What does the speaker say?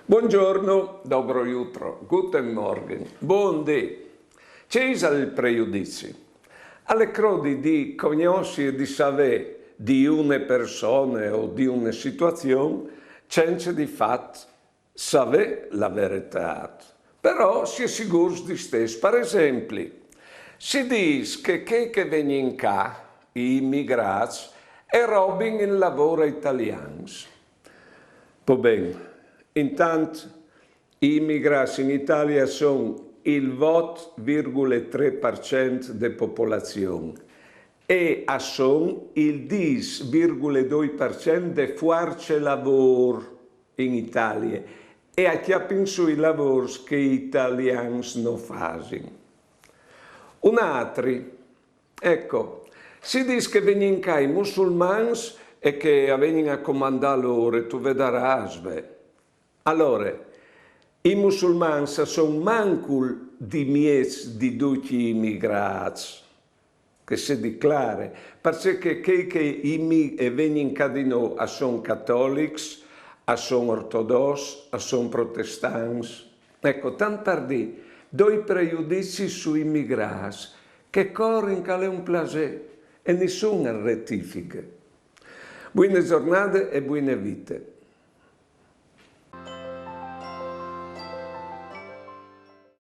Buongiorno, dobro jutro, guten Morgen, buondì. C'è il pregiudizio. Alle crodi di conoscere e di sapere di una persona o di una situazione, c'è di fatto sapere la verità. Però si è sicuri di stesso. Per esempio, si dice che vengono qua, gli immigrati, e robin il lavoro italiano. Va bene. Intanto, gli immigrati in Italia sono il 8,3% della popolazione e sono il 10,2% di forze lavoro in Italia e a chi pensa i lavori che gli italiani non fanno. Un altro, ecco, si dice che vengono qua i musulmani e che vengono a comandare loro, tu vedrai. Allora, i musulmani sono manco di miez di tutti gli immigrati, che si dichiara, perché che vengono qua di noi sono cattolici, sono ortodossi, sono protestanti. Ecco, tanto per dire, due pregiudizi sui immigrati che corrono che è un piacere e nessuna rettifica. Buone giornate e buone vite.